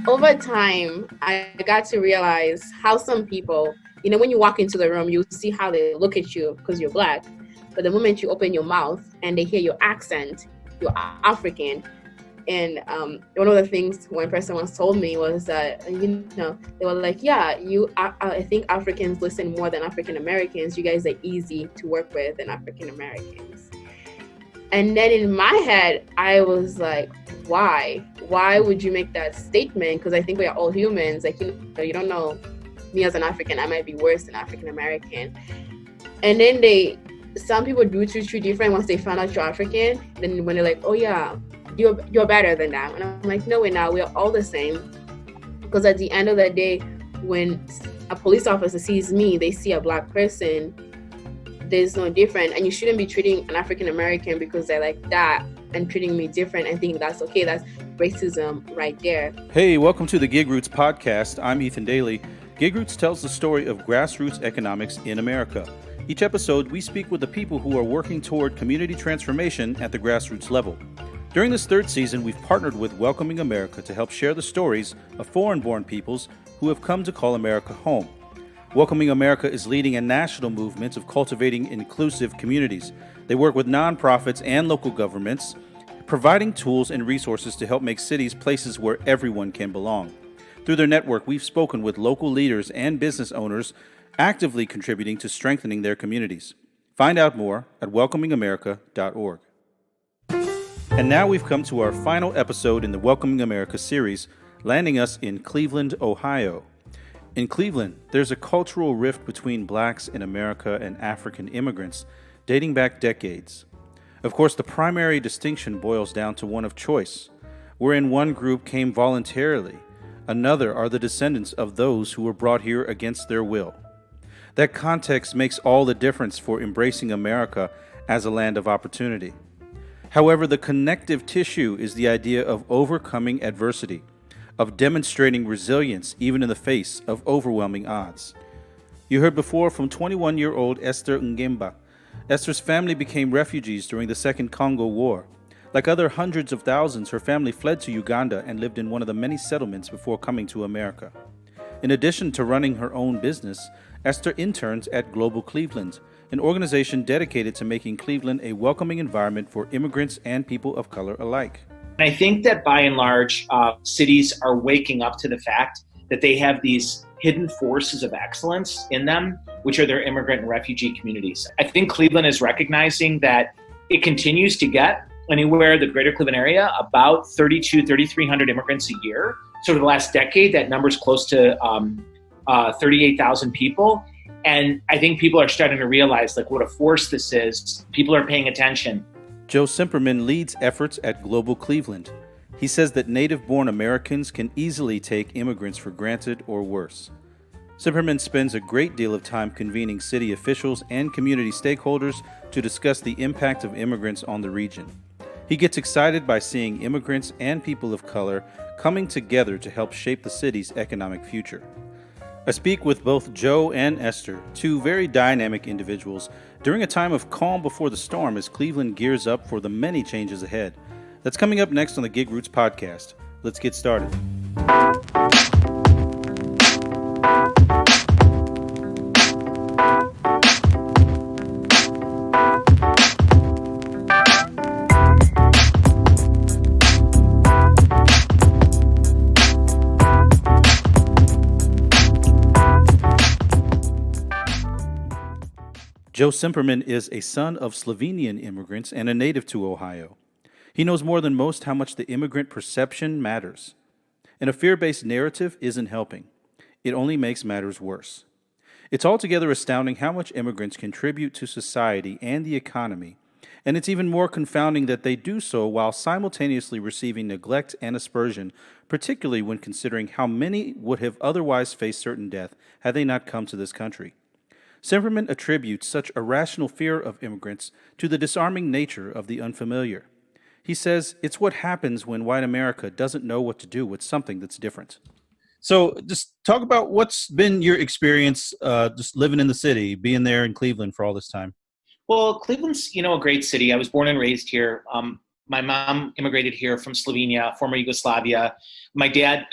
over time, I got to realize how some people, when you walk into the room, you see how they look at you because you're Black. But the moment you open your mouth and they hear your accent, you're African. And one of the things one person once told me was that, they were like, yeah, I think Africans listen more than African Americans. You guys are easy to work with than African Americans. And then in my head, I was like, why? Why would you make that statement? Because I think we are all humans. Like, you don't know me as an African, I might be worse than African American. And then some people do treat you different once they find out you're African. Then when they're like, oh yeah, you're better than that. And I'm like, no, we're not. We're all the same. Because at the end of the day, when a police officer sees me, they see a Black person, there's no different. And you shouldn't be treating an African American because they're like that and treating me different and think that's okay. That's racism right there. Hey, welcome to the GigRoots podcast. I'm Ethan Daly. GigRoots tells the story of grassroots economics in America. Each episode, we speak with the people who are working toward community transformation at the grassroots level. During this third season, we've partnered with Welcoming America to help share the stories of foreign-born peoples who have come to call America home. Welcoming America is leading a national movement of cultivating inclusive communities. They work with nonprofits and local governments, providing tools and resources to help make cities places where everyone can belong. Through their network, we've spoken with local leaders and business owners actively contributing to strengthening their communities. Find out more at welcomingamerica.org. And now we've come to our final episode in the Welcoming America series, landing us in Cleveland, Ohio. In Cleveland, there's a cultural rift between Blacks in America and African immigrants dating back decades. Of course, the primary distinction boils down to one of choice, wherein one group came voluntarily, another are the descendants of those who were brought here against their will. That context makes all the difference for embracing America as a land of opportunity. However, the connective tissue is the idea of overcoming adversity, of demonstrating resilience even in the face of overwhelming odds. You heard before from 21-year-old Esther Ngemba. Esther's family became refugees during the Second Congo War. Like other hundreds of thousands, her family fled to Uganda and lived in one of the many settlements before coming to America. In addition to running her own business, Esther interns at Global Cleveland, an organization dedicated to making Cleveland a welcoming environment for immigrants and people of color alike. I think that by and large, cities are waking up to the fact that they have these hidden forces of excellence in them, which are their immigrant and refugee communities. I think Cleveland is recognizing that it continues to get anywhere, the greater Cleveland area, about 3,300 immigrants a year. So over the last decade, that number is close to 38,000 people. And I think people are starting to realize what a force this is. People are paying attention. Joe Simperman leads efforts at Global Cleveland. He says that native-born Americans can easily take immigrants for granted or worse. Simperman spends a great deal of time convening city officials and community stakeholders to discuss the impact of immigrants on the region. He gets excited by seeing immigrants and people of color coming together to help shape the city's economic future. I speak with both Joe and Esther, two very dynamic individuals, during a time of calm before the storm as Cleveland gears up for the many changes ahead. That's coming up next on the GigRoots podcast. Let's get started. Joe Simperman is a son of Slovenian immigrants and a native to Ohio. He knows more than most how much the immigrant perception matters. And a fear-based narrative isn't helping. It only makes matters worse. It's altogether astounding how much immigrants contribute to society and the economy, and it's even more confounding that they do so while simultaneously receiving neglect and aspersion, particularly when considering how many would have otherwise faced certain death had they not come to this country. Simperman attributes such irrational fear of immigrants to the disarming nature of the unfamiliar. He says it's what happens when white America doesn't know what to do with something that's different. So just talk about what's been your experience just living in the city, being there in Cleveland for all this time. Well, Cleveland's, a great city. I was born and raised here. My mom immigrated here from Slovenia, former Yugoslavia. My dad,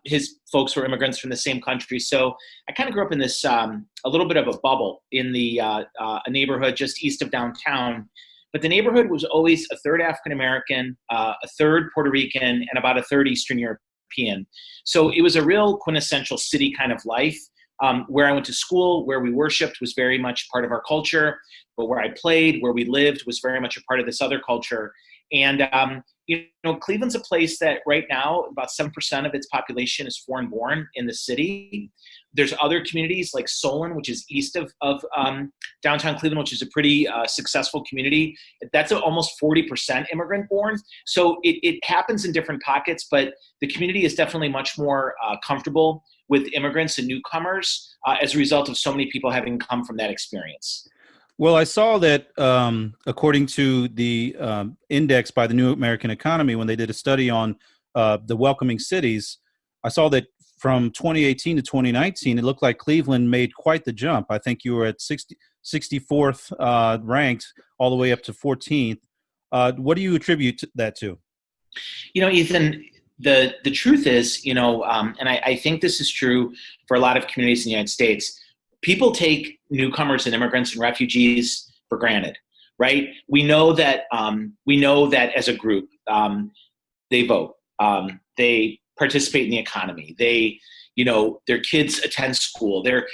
his folks were immigrants from the same country. So I kind of grew up in this, a little bit of a bubble in a neighborhood just east of downtown. But the neighborhood was always a third African-American, a third Puerto Rican, and about a third Eastern European. So it was a real quintessential city kind of life. Where I went to school, where we worshiped was very much part of our culture, but where I played, where we lived was very much a part of this other culture. And, Cleveland's a place that right now, about 7% of its population is foreign born in the city. There's other communities like Solon, which is east of downtown Cleveland, which is a pretty successful community. That's almost 40% immigrant born. So it happens in different pockets, but the community is definitely much more comfortable with immigrants and newcomers as a result of so many people having come from that experience. Well, I saw that according to the index by the New American Economy, when they did a study on the welcoming cities, I saw that from 2018 to 2019, it looked like Cleveland made quite the jump. I think you were at 64th ranked all the way up to 14th. What do you attribute that to? Ethan, the truth is, and I think this is true for a lot of communities in the United States, people take newcomers and immigrants and refugees for granted, right? We know that as a group, they vote, they participate in the economy, their kids attend school. Their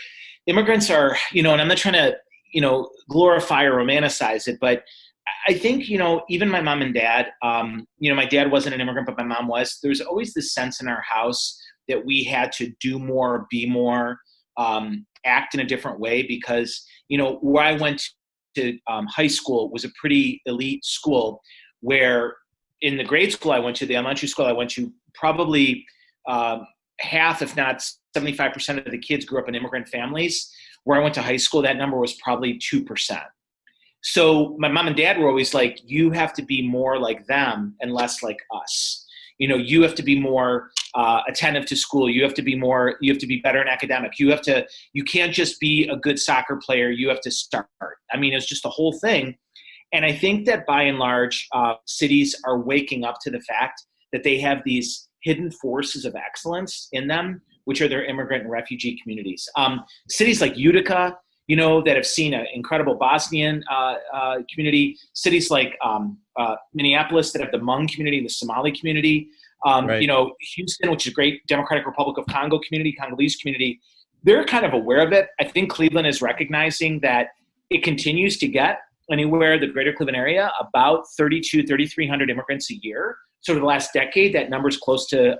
immigrants are, and I'm not trying to, glorify or romanticize it, but I think, even my mom and dad, my dad wasn't an immigrant, but my mom was. There's always this sense in our house that we had to do more, be more, act in a different way because, where I went to high school was a pretty elite school where in the grade school I went to, the elementary school I went to, probably half, if not 75% of the kids grew up in immigrant families. Where I went to high school, that number was probably 2%. So my mom and dad were always like, you have to be more like them and less like us. You have to be more attentive to school. You have to be better in academic. You can't just be a good soccer player. You have to start. I mean, it's just the whole thing. And I think that by and large, cities are waking up to the fact that they have these hidden forces of excellence in them, which are their immigrant and refugee communities. Cities like Utica, that have seen an incredible Bosnian community, cities like Minneapolis that have the Hmong community, the Somali community, Right. Houston, which is a great Democratic Republic of Congo community, Congolese community. They're kind of aware of it. I think Cleveland is recognizing that it continues to get anywhere, the greater Cleveland area, about 3,300 immigrants a year. So over the last decade, that number is close to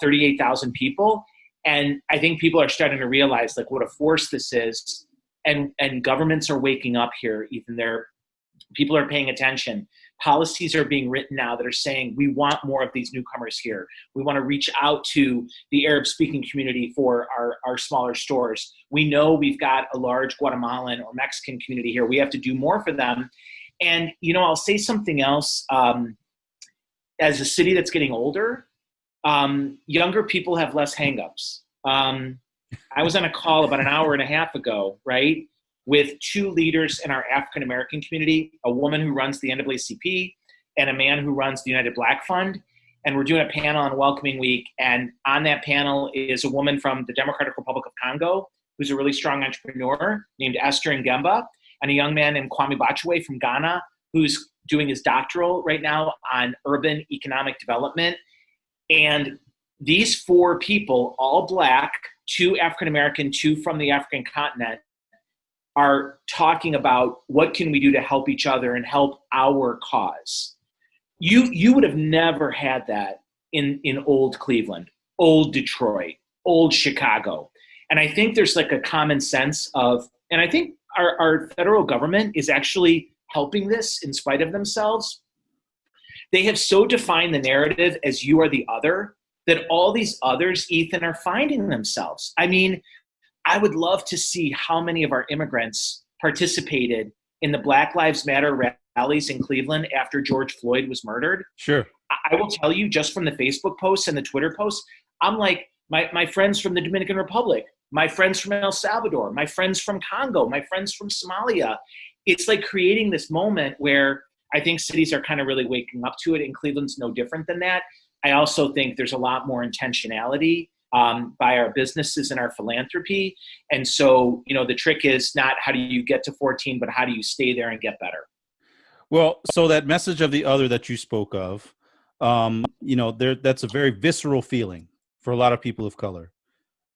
38,000 people. And I think people are starting to realize like what a force this is. And governments are waking up here. Even people are paying attention. Policies are being written now that are saying, we want more of these newcomers here. We want to reach out to the Arab-speaking community for our smaller stores. We know we've got a large Guatemalan or Mexican community here. We have to do more for them. And, I'll say something else. As a city that's getting older, younger people have less hangups. I was on a call about an hour and a half ago, right, with two leaders in our African-American community, a woman who runs the NAACP and a man who runs the United Black Fund. And we're doing a panel on Welcoming Week. And on that panel is a woman from the Democratic Republic of Congo, who's a really strong entrepreneur named Esther Ngemba, and a young man named Kwame Bachwe from Ghana, who's doing his doctoral right now on urban economic development. And these four people, all Black, two African-American, two from the African continent, are talking about what can we do to help each other and help our cause. You would have never had that in old Cleveland, old Detroit, old Chicago. And I think there's like a common sense of, and I think our federal government is actually helping this in spite of themselves. They have so defined the narrative as you are the other that all these others, Ethan, are finding themselves. I mean, I would love to see how many of our immigrants participated in the Black Lives Matter rallies in Cleveland after George Floyd was murdered. Sure. I will tell you, just from the Facebook posts and the Twitter posts, I'm like, my friends from the Dominican Republic, my friends from El Salvador, my friends from Congo, my friends from Somalia. It's like creating this moment where I think cities are kind of really waking up to it, and Cleveland's no different than that. I also think there's a lot more intentionality by our businesses and our philanthropy. And so, the trick is not how do you get to 14, but how do you stay there and get better? Well, so that message of the other that you spoke of, that's a very visceral feeling for a lot of people of color.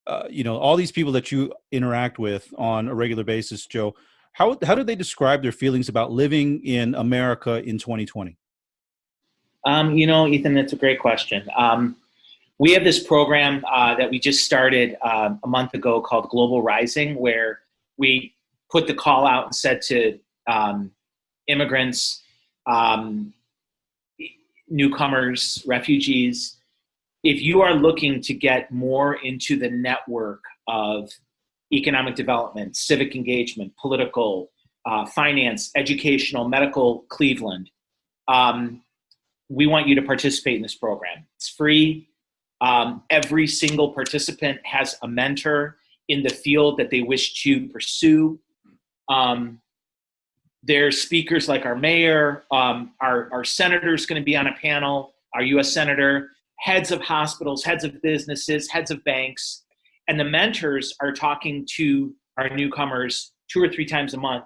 All these people that you interact with on a regular basis, Joe, how do they describe their feelings about living in America in 2020? Ethan, that's a great question. We have this program that we just started a month ago called Global Rising, where we put the call out and said to immigrants, newcomers, refugees, if you are looking to get more into the network of economic development, civic engagement, political, finance, educational, medical, Cleveland, we want you to participate in this program. It's free. Every single participant has a mentor in the field that they wish to pursue. There's speakers like our mayor, our senator's going to be on a panel, our U.S. senator, heads of hospitals, heads of businesses, heads of banks, and the mentors are talking to our newcomers 2 or 3 times a month.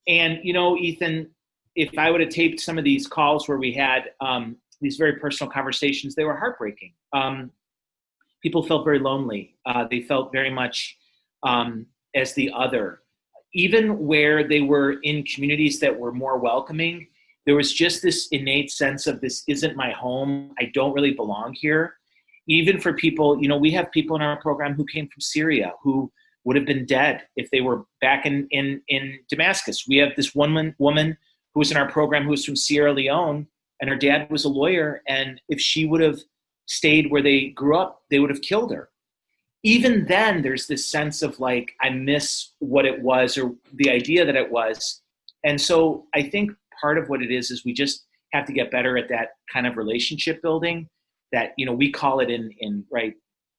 And, Ethan, if I would have taped some of these calls where we had these very personal conversations, they were heartbreaking. People felt very lonely. They felt very much as the other. Even where they were in communities that were more welcoming, there was just this innate sense of this isn't my home. I don't really belong here. Even for people, we have people in our program who came from Syria who would have been dead if they were back in Damascus. We have this woman who was in our program who was from Sierra Leone, and her dad was a lawyer. And if she would have stayed where they grew up, they would have killed her. Even then, there's this sense of like, I miss what it was or the idea that it was. And so I think part of what it is we just have to get better at that kind of relationship building that, we call it in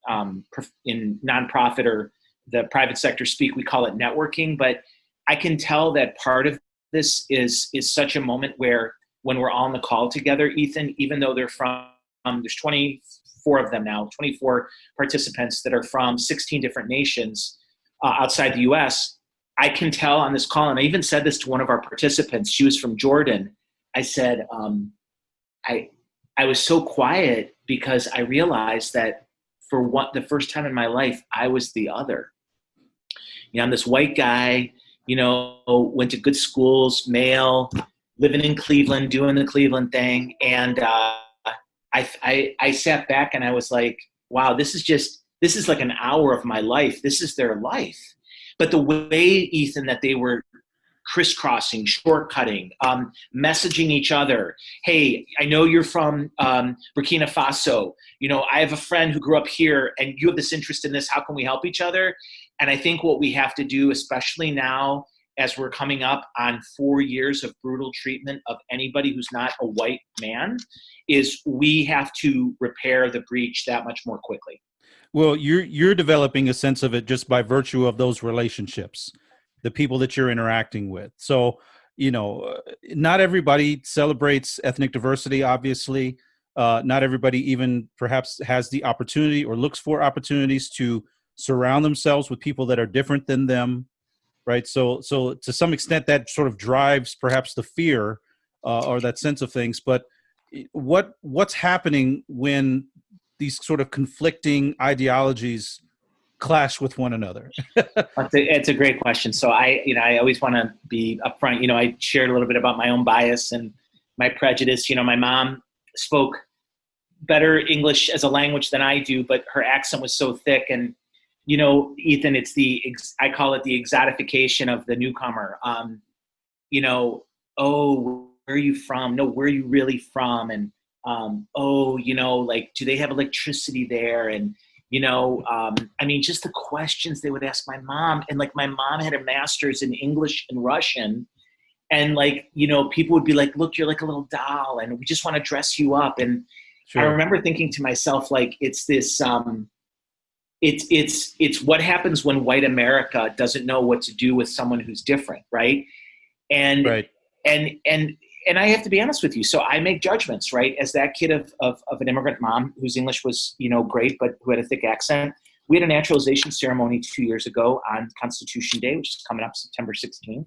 nonprofit or the private sector speak, we call it networking. But I can tell that part of this is such a moment where when we're all on the call together, Ethan, even though they're from, there's 24 of them now, 24 participants that are from 16 different nations outside the US, I can tell on this call, and I even said this to one of our participants, she was from Jordan. I said, I was so quiet because I realized that for the first time in my life, I was the other. I'm this white guy, went to good schools, male, living in Cleveland, doing the Cleveland thing. And I sat back and I was like, wow, this is like an hour of my life. This is their life. But the way, Ethan, that they were crisscrossing, shortcutting, messaging each other. Hey, I know you're from Burkina Faso. I have a friend who grew up here and you have this interest in this. How can we help each other? And I think what we have to do, especially now as we're coming up on 4 years of brutal treatment of anybody who's not a white man, is we have to repair the breach that much more quickly. Well, you're developing a sense of it just by virtue of those relationships, the people that you're interacting with. So, not everybody celebrates ethnic diversity, obviously. Not everybody even perhaps has the opportunity or looks for opportunities to surround themselves with people that are different than them, right? So to some extent, that sort of drives perhaps the fear or that sense of things. But what's happening when these sort of conflicting ideologies clash with one another? It's a great question. So I always want to be upfront. I shared a little bit about my own bias and my prejudice. My mom spoke better English as a language than I do, but her accent was so thick. And, Ethan, it's I call it the exotification of the newcomer. Oh, where are you from? No, where are you really from? And, do they have electricity there? And, just the questions they would ask my mom. And my mom had a master's in English and Russian. And people would be like, look, you're like a little doll and we just want to dress you up. And sure. I remember thinking to myself, it's this, it's what happens when white America doesn't know what to do with someone who's different. Right. And, right. and and I have to be honest with you. So I make judgments, right? As that kid of an immigrant mom whose English was, great, but who had a thick accent. We had a naturalization ceremony 2 years ago on Constitution Day, which is coming up September 16th.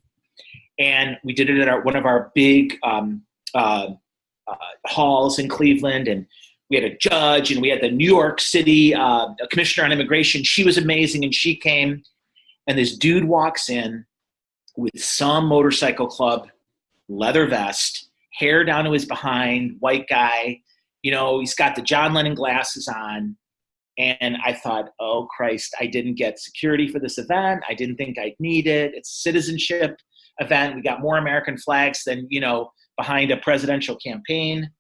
And we did it at one of our big halls in Cleveland. And we had a judge, and we had the New York City commissioner on immigration. She was amazing, and she came. And this dude walks in with some motorcycle club, leather vest, hair down to his behind, white guy. He's got the John Lennon glasses on. And I thought, oh, Christ, I didn't get security for this event. I didn't think I'd need it. It's a citizenship event. We got more American flags than, behind a presidential campaign.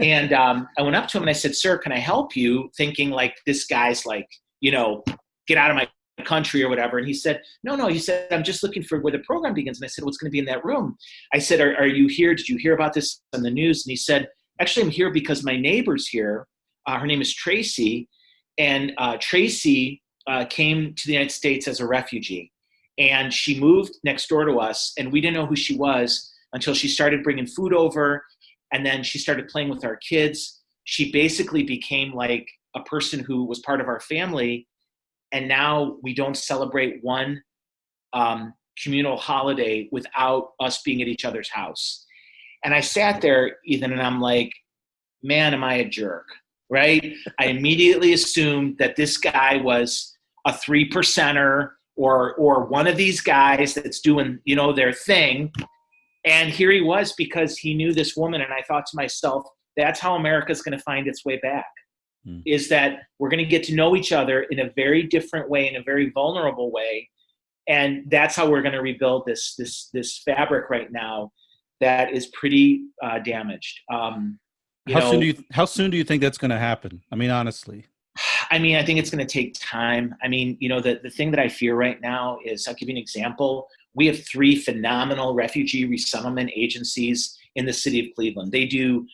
And I went up to him and I said, sir, can I help you? Thinking like this guy's like, get out of my country or whatever. And he said, no. He said, I'm just looking for where the program begins. And I said, what's going to be in that room? I said, are you here? Did you hear about this on the news? And he said, actually, I'm here because my neighbor's here. Her name is Tracy. And Tracy came to the United States as a refugee. And she moved next door to us. And we didn't know who she was until she started bringing food over. And then she started playing with our kids. She basically became like a person who was part of our family. And now we don't celebrate one communal holiday without us being at each other's house. And I sat there, Ethan, and I'm like, man, am I a jerk? Right? I immediately assumed that this guy was a 3%er or one of these guys that's doing, their thing. And here he was because he knew this woman. And I thought to myself, that's how America's going to find its way back, is that we're going to get to know each other in a very different way, in a very vulnerable way. And that's how we're going to rebuild this fabric right now that is pretty damaged. How soon do you think that's going to happen? I mean, honestly. I think it's going to take time. The thing that I fear right now is, I'll give you an example. We have 3 phenomenal refugee resettlement agencies in the city of Cleveland. They do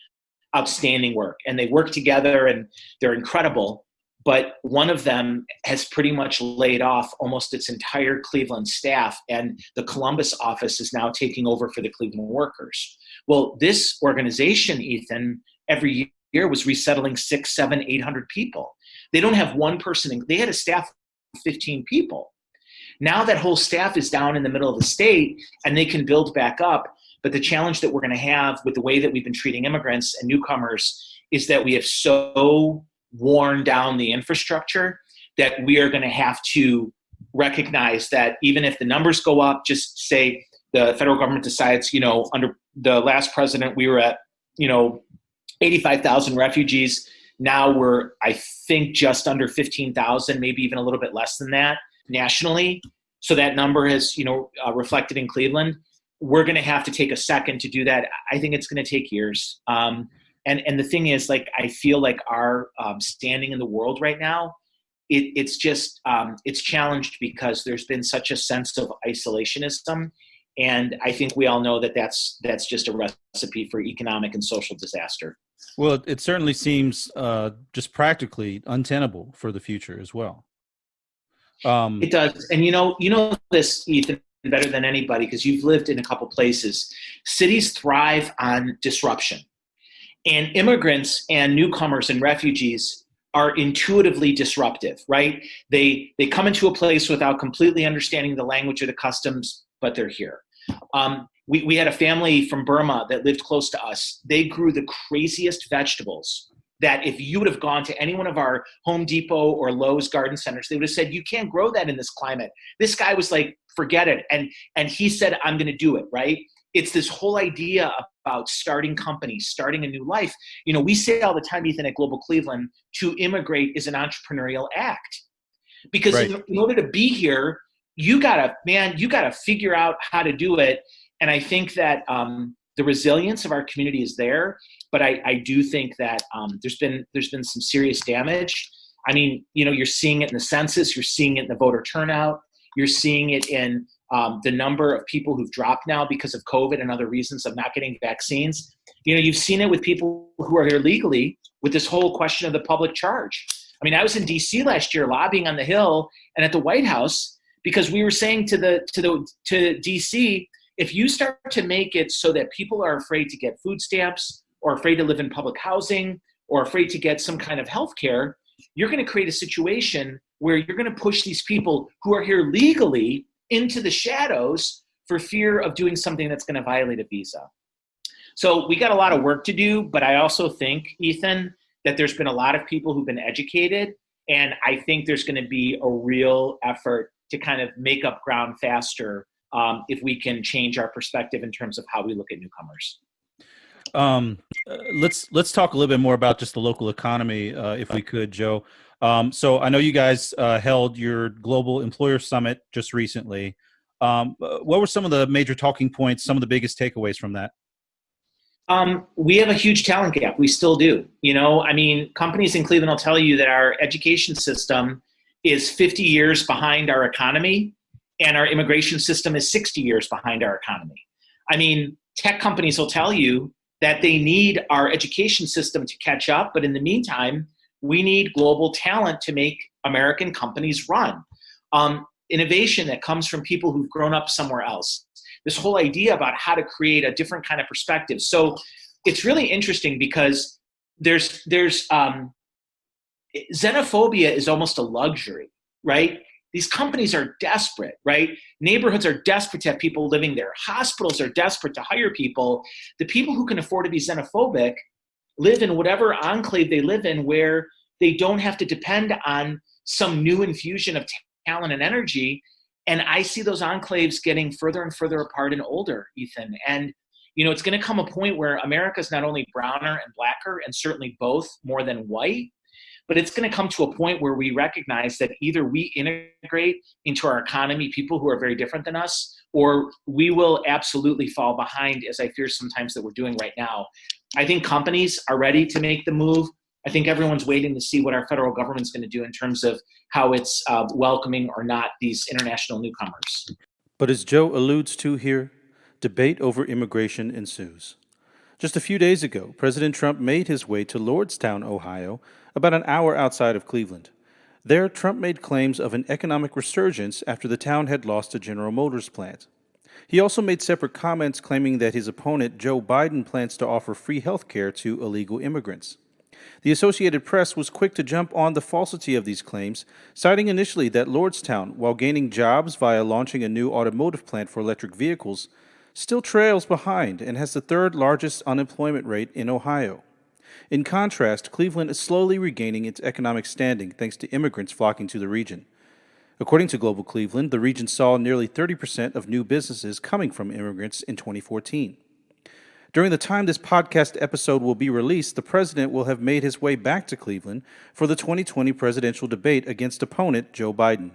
outstanding work, and they work together, and they're incredible. But one of them has pretty much laid off almost its entire Cleveland staff, and the Columbus office is now taking over for the Cleveland workers. Well, this organization, Ethan, every year was resettling 600, 700, 800 people. They don't have one person. They had a staff of 15 people. Now that whole staff is down in the middle of the state, and they can build back up. But the challenge that we're going to have with the way that we've been treating immigrants and newcomers is that we have so worn down the infrastructure that we are going to have to recognize that even if the numbers go up, just say the federal government decides, under the last president, we were at, 85,000 refugees. Now we're, I think, just under 15,000, maybe even a little bit less than that nationally. So that number has, reflected in Cleveland. We're going to have to take a second to do that. I think it's going to take years. And the thing is, like, I feel like our standing in the world right now, it's just, it's challenged because there's been such a sense of isolationism. And I think we all know that that's just a recipe for economic and social disaster. Well, it certainly seems just practically untenable for the future as well. It does. And you know this, Ethan, better than anybody, because you've lived in a couple places. Cities thrive on disruption. And immigrants and newcomers and refugees are intuitively disruptive, right? They come into a place without completely understanding the language or the customs, but they're here. We had a family from Burma that lived close to us. They grew the craziest vegetables that if you would have gone to any one of our Home Depot or Lowe's garden centers, they would have said, you can't grow that in this climate. This guy was like, forget it. And he said, I'm going to do it, right? It's this whole idea about starting companies, starting a new life. We say all the time, Ethan, at Global Cleveland, to immigrate is an entrepreneurial act. Because right. in order to be here, you gotta figure out how to do it. And I think that the resilience of our community is there, but I do think that there's been some serious damage. You're seeing it in the census, you're seeing it in the voter turnout, you're seeing it in the number of people who've dropped now because of COVID and other reasons of not getting vaccines. You've seen it with people who are here legally with this whole question of the public charge. I was in DC last year lobbying on the Hill and at the White House because we were saying to DC, if you start to make it so that people are afraid to get food stamps or afraid to live in public housing or afraid to get some kind of health care, you're going to create a situation where you're going to push these people who are here legally into the shadows for fear of doing something that's going to violate a visa. So we got a lot of work to do, but I also think, Ethan, that there's been a lot of people who've been educated, and I think there's going to be a real effort to kind of make up ground faster if we can change our perspective in terms of how we look at newcomers. Let's talk a little bit more about just the local economy, if we could, Joe. So I know you guys held your Global Employer Summit just recently. What were some of the major talking points, some of the biggest takeaways from that? We have a huge talent gap. We still do. I mean, companies in Cleveland will tell you that our education system is 50 years behind our economy, and our immigration system is 60 years behind our economy. I mean, tech companies will tell you that they need our education system to catch up, but in the meantime, we need global talent to make American companies run. Innovation that comes from people who've grown up somewhere else. This whole idea about how to create a different kind of perspective. So it's really interesting because there's xenophobia is almost a luxury, right? These companies are desperate, right? Neighborhoods are desperate to have people living there. Hospitals are desperate to hire people. The people who can afford to be xenophobic live in whatever enclave they live in where they don't have to depend on some new infusion of talent and energy. And I see those enclaves getting further and further apart and older, Ethan. And, it's going to come a point where America is not only browner and blacker, and certainly both more than white, but it's going to come to a point where we recognize that either we integrate into our economy people who are very different than us, or we will absolutely fall behind, as I fear sometimes that we're doing right now. I think companies are ready to make the move. I think everyone's waiting to see what our federal government's going to do in terms of how it's welcoming or not these international newcomers. But as Joe alludes to here, debate over immigration ensues. Just a few days ago, President Trump made his way to Lordstown, Ohio, about an hour outside of Cleveland. There, Trump made claims of an economic resurgence after the town had lost a General Motors plant. He also made separate comments claiming that his opponent, Joe Biden, plans to offer free health care to illegal immigrants. The Associated Press was quick to jump on the falsity of these claims, citing initially that Lordstown, while gaining jobs via launching a new automotive plant for electric vehicles, still trails behind and has the third largest unemployment rate in Ohio. In contrast, Cleveland is slowly regaining its economic standing thanks to immigrants flocking to the region. According to Global Cleveland, the region saw nearly 30% of new businesses coming from immigrants in 2014. During the time this podcast episode will be released, the president will have made his way back to Cleveland for the 2020 presidential debate against opponent Joe Biden.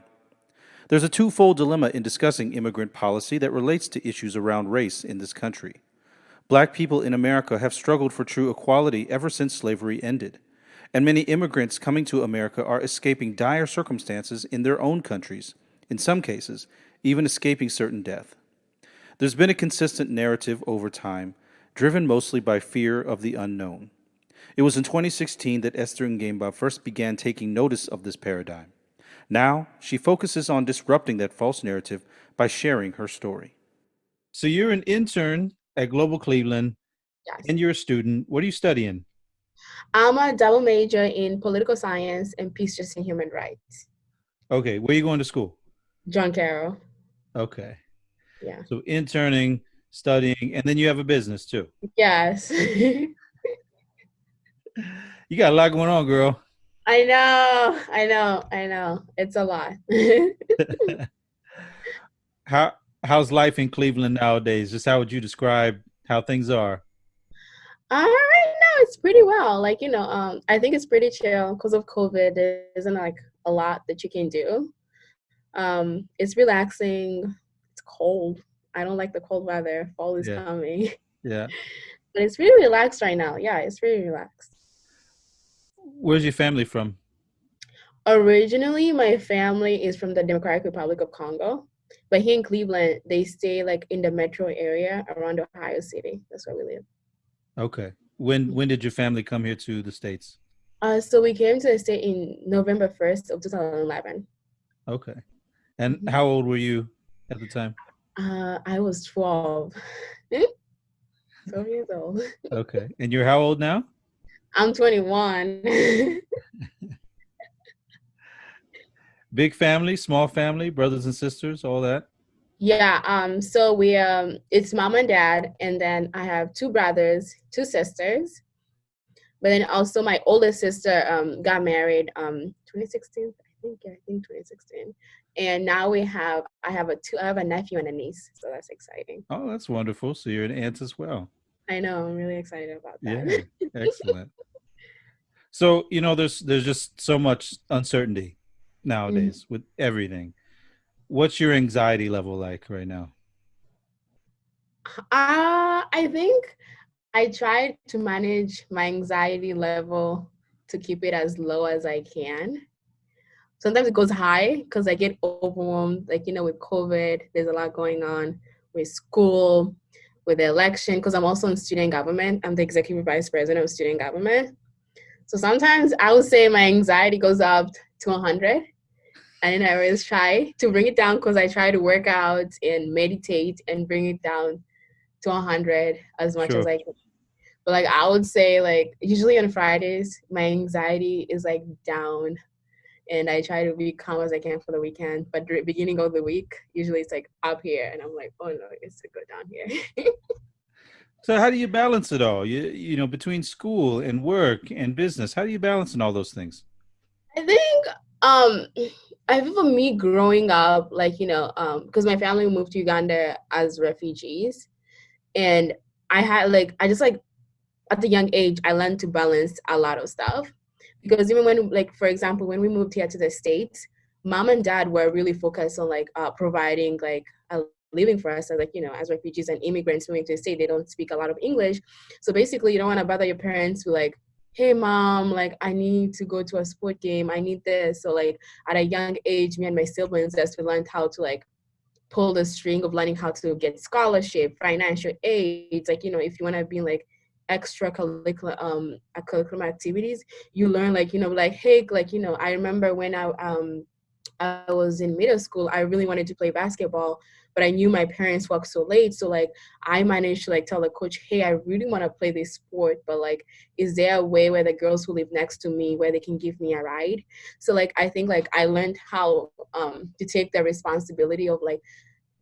There's a twofold dilemma in discussing immigrant policy that relates to issues around race in this country. Black people in America have struggled for true equality ever since slavery ended, and many immigrants coming to America are escaping dire circumstances in their own countries, in some cases, even escaping certain death. There's been a consistent narrative over time, driven mostly by fear of the unknown. It was in 2016 that Esther Ngamba first began taking notice of this paradigm. Now, she focuses on disrupting that false narrative by sharing her story. So you're an intern at Global Cleveland, Yes. and you're a student. What are you studying? I'm a double major in political science and peace, justice, and human rights. Okay, where are you going to school? John Carroll. Okay. Yeah. So interning, studying, and then you have a business too. Yes. You got a lot going on, girl. I know. It's a lot. How's life in Cleveland nowadays? Just how would you describe how things are? Right now it's pretty well. I think it's pretty chill because of COVID. There isn't a lot that you can do. It's relaxing. It's cold. I don't like the cold weather. Fall is coming. Yeah. But it's really relaxed right now. Yeah, it's really relaxed. Where's your family from? Originally, my family is from the Democratic Republic of Congo. But here in Cleveland, they stay in the metro area around Ohio City. That's where we live. Okay. When did your family come here to the States? So we came to the state in November 1st of 2011. Okay. And how old were you at the time? I was 12. 12 years old. Okay. And you're how old now? I'm 21. Big family, small family, brothers and sisters, all that? Yeah, so we it's mom and dad, and then I have two brothers, two sisters. But then also my oldest sister got married 2016, I think 2016. And now I have a nephew and a niece, so that's exciting. Oh, that's wonderful. So you're an aunt as well. I know, I'm really excited about Yeah. that. Excellent. So, there's just so much uncertainty Mhm. nowadays with everything. What's your anxiety level like right now? I think I try to manage my anxiety level to keep it as low as I can. Sometimes it goes high because I get overwhelmed. Like, with COVID, there's a lot going on with school, with the election, because I'm also in student government. I'm the executive vice president of student government. So sometimes I would say my anxiety goes up to 100. And then I always try to bring it down because I try to work out and meditate and bring it down to 100 as much as Sure. I can. But like I would say, like usually on Fridays, my anxiety is like down, and I try to be calm as I can for the weekend. But the beginning of the week, usually it's like up here, and I'm like, oh no, it's to go down here. So how do you balance it all? Between school and work and business, how do you balance in all those things? I think I think for me growing up, like because my family moved to Uganda as refugees, and I just like at the young age, I learned to balance a lot of stuff. Because even when, like, for example, when we moved here to the States, mom and dad were really focused on like providing like a living for us as like, as refugees and immigrants moving to the state, they don't speak a lot of English. So basically, you don't want to bother your parents with like, hey mom, like I need to go to a sport game, I need this. So like at a young age, me and my siblings just we learned how to like pull the string of learning how to get scholarship, financial aid. Like, if you want to be in like extracurricular curriculum activities, you learn like, like, hey, like, I remember when I was in middle school, I really wanted to play basketball, but I knew my parents worked so late. So like I managed to like tell the coach, hey, I really want to play this sport, but like, is there a way where the girls who live next to me where they can give me a ride? So like I think like I learned how to take the responsibility of like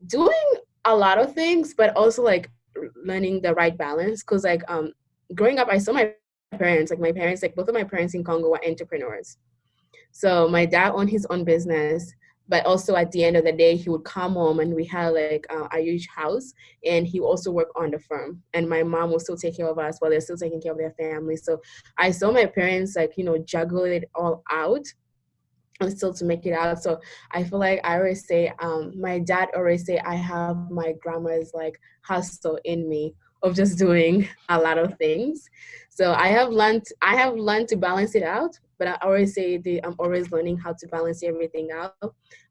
doing a lot of things, but also like learning the right balance. Cause like growing up, I saw my parents, like both of my parents in Congo were entrepreneurs. So my dad owned his own business, but also at the end of the day, he would come home and we had like a huge house, and he also worked on the firm. And my mom would still take care of us while they're still taking care of their family. So I saw my parents like, juggle it all out and still to make it out. So I feel like I always say, my dad always say I have my grandma's like hustle in me of just doing a lot of things. So I have learned to balance it out, but I always say I'm always learning how to balance everything out.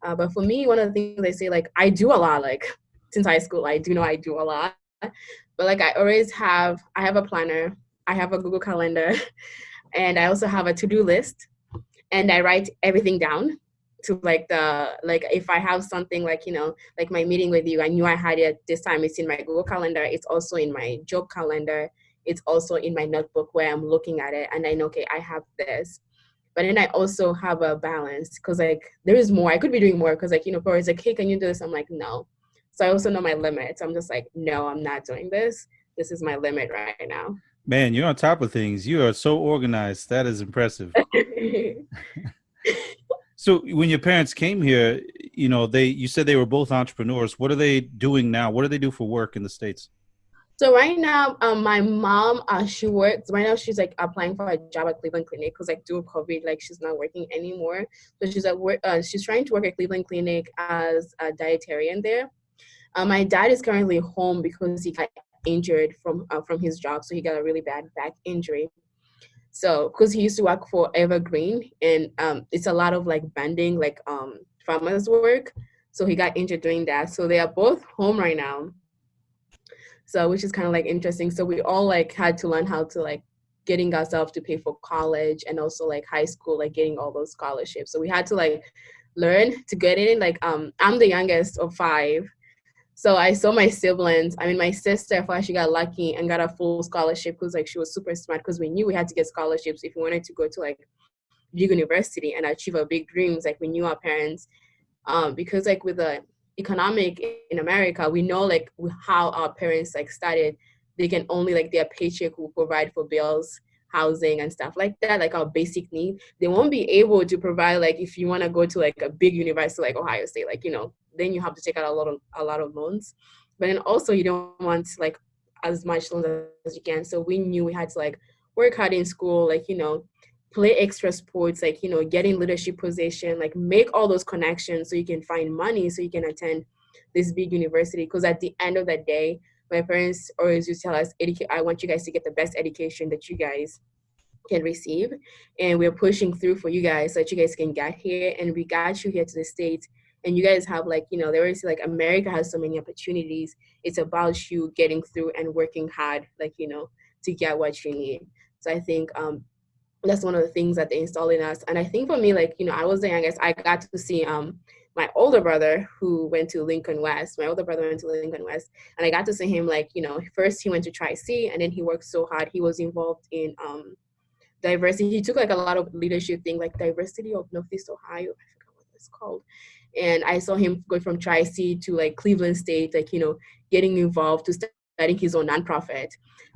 But for me, one of the things I say, like I do a lot, like since high school, I do know I do a lot. But like I have a planner, I have a Google Calendar, and I also have a to-do list, and I write everything down to like if I have something like like my meeting with you, I knew I had it this time. It's in my Google Calendar. It's also in my job calendar. It's also in my notebook where I'm looking at it, and I know, okay, I have this. But then I also have a balance because like there is more. I could be doing more because like for it's like, hey, can you do this? I'm like, no. So I also know my limits. I'm just like, no, I'm not doing this. This is my limit right now. Man, you're on top of things. You are so organized. That is impressive. So when your parents came here, you said they were both entrepreneurs. What are they doing now? What do they do for work in the States? So right now, my mom, she works. Right now, she's like applying for a job at Cleveland Clinic because like due to COVID, like she's not working anymore. So she's at work. She's trying to work at Cleveland Clinic as a dietarian there. My dad is currently home because he got injured from his job. So he got a really bad back injury. So because he used to work for Evergreen, and it's a lot of like bending, like farmers work. So he got injured doing that. So they are both home right now. So which is kind of like interesting. So we all like had to learn how to like getting ourselves to pay for college and also like high school, like getting all those scholarships. So we had to like learn to get in. Like I'm the youngest of five. So I saw my siblings. I mean, my sister, I she got lucky and got a full scholarship because like she was super smart, because we knew we had to get scholarships if we wanted to go to like big university and achieve our big dreams. Like we knew our parents, because like with the economic in America, we know like how our parents like started. They can only like their paycheck will provide for bills, housing and stuff like that, like our basic need. They won't be able to provide like if you want to go to like a big university like Ohio State, like then you have to take out a lot of loans. But then also you don't want like as much loans as you can. So we knew we had to like work hard in school, like play extra sports, like get in leadership position, like make all those connections so you can find money so you can attend this big university. Because at the end of the day, my parents always used to tell us, I want you guys to get the best education that you guys can receive, and we're pushing through for you guys so that you guys can get here, and we got you here to the States, and you guys have like there is like America has so many opportunities. It's about you getting through and working hard, like to get what you need. So I think that's one of the things that they installed in us. And I think for me, like I was the youngest. I got to see my older brother who went to Lincoln West. My older brother went to Lincoln West, and I got to see him like first he went to Tri-C, and then he worked so hard. He was involved in diversity. He took like a lot of leadership thing, like Diversity of Northeast Ohio. I forgot what it's called. And I saw him go from Tri-C to like Cleveland State, like getting involved to starting his own nonprofit.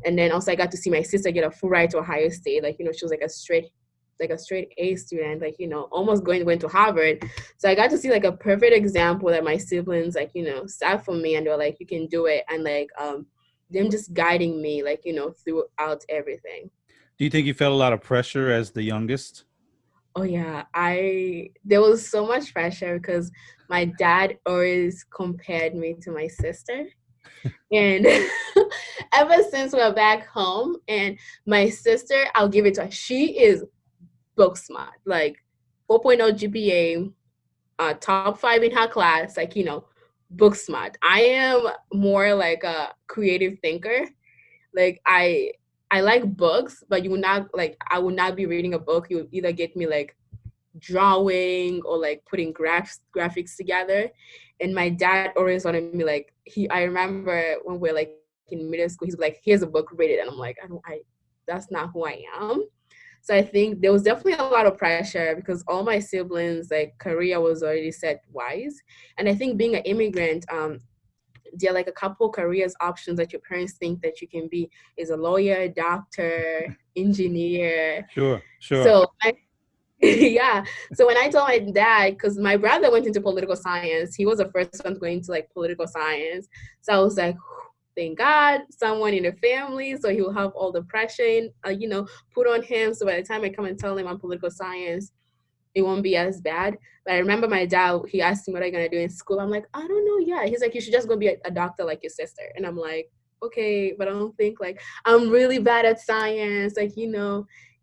And then also I got to see my sister get a full ride to Ohio State. Like she was like a straight A student, like almost went to Harvard. So I got to see like a perfect example that my siblings like sat for me, and they were like, you can do it, and like them just guiding me like throughout everything. Do you think you felt a lot of pressure as the youngest? Oh yeah, there was so much pressure because my dad always compared me to my sister. And ever since we're back home, and my sister, I'll give it to her, she is book smart, like 4.0 GPA, top 5 in her class, like book smart. I am more like a creative thinker. Like I like books, but I would not be reading a book. You would either get me like drawing or like putting graphics together. And my dad always wanted me like I remember when we're like in middle school, he's like, here's a book, read it. And I'm like, that's not who I am. So I think there was definitely a lot of pressure because all my siblings like career was already set wise. And I think being an immigrant, there are like a couple careers options that your parents think that you can be is a lawyer, doctor, engineer. Sure. So yeah. So when I told my dad, because my brother went into political science, he was the first one going to like political science. So I was like, thank God, someone in the family, so he'll have all the pressure, put on him. So by the time I come and tell him I'm political science, it won't be as bad. But I remember my dad, he asked me, what are you going to do in school? I'm like, I don't know yet. He's like, you should just go be a doctor like your sister. And I'm like, okay, but I don't think like I'm really bad at science, like,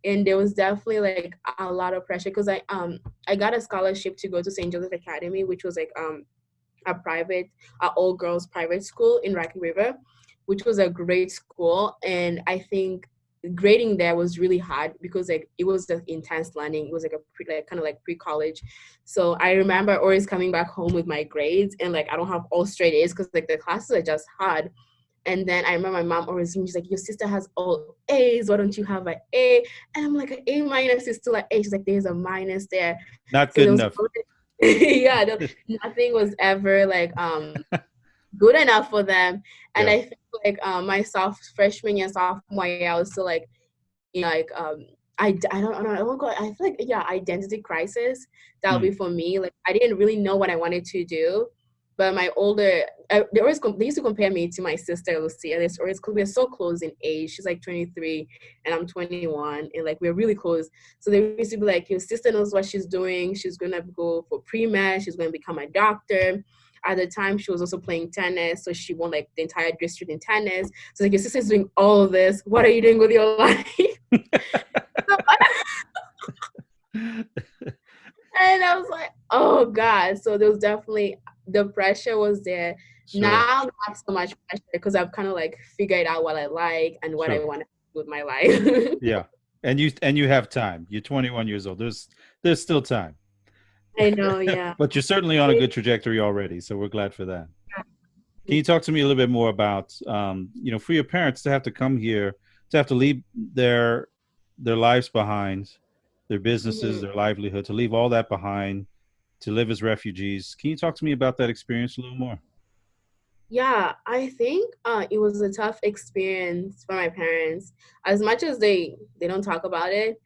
and there was definitely like a lot of pressure because I got a scholarship to go to St. Joseph Academy, which was like a all girls private school in Rocky River, which was a great school. And I think grading there was really hard because like it was just intense learning. It was like kind of like pre-college. So I remember always coming back home with my grades, and like I don't have all straight A's because like the classes are just hard. And then I remember my mom always, she's like, your sister has all A's, why don't you have an A? And I'm like, an A minus is still an A. She's like, there's a minus there. Not good enough. Yeah, nothing was ever like good enough for them. And I think like my freshman year, sophomore year, I was still like, I don't know. I feel like identity crisis. That would be for me. Like I didn't really know what I wanted to do. But my they used to compare me to my sister Lucia. We're so close in age. She's like 23 and I'm 21, and like we're really close. So they used to be like, your sister knows what she's doing. She's gonna go for pre-med. She's gonna become a doctor. At the time, she was also playing tennis, so she won like the entire district in tennis. So like, your sister's doing all of this. What are you doing with your life? And I was like, oh God. So there was definitely, the pressure was there. Sure. Now not so much pressure because I've kind of like figured out what I like and what I want to do with my life. Yeah. And you have time. You're 21 years old. There's still time. I know, yeah. But you're certainly on a good trajectory already, so we're glad for that. Can you talk to me a little bit more about, for your parents to have to come here, to have to leave their lives behind, their businesses, their livelihood, to leave all that behind, to live as refugees. Can you talk to me about that experience a little more? Yeah, I think it was a tough experience for my parents. As much as they don't talk about it,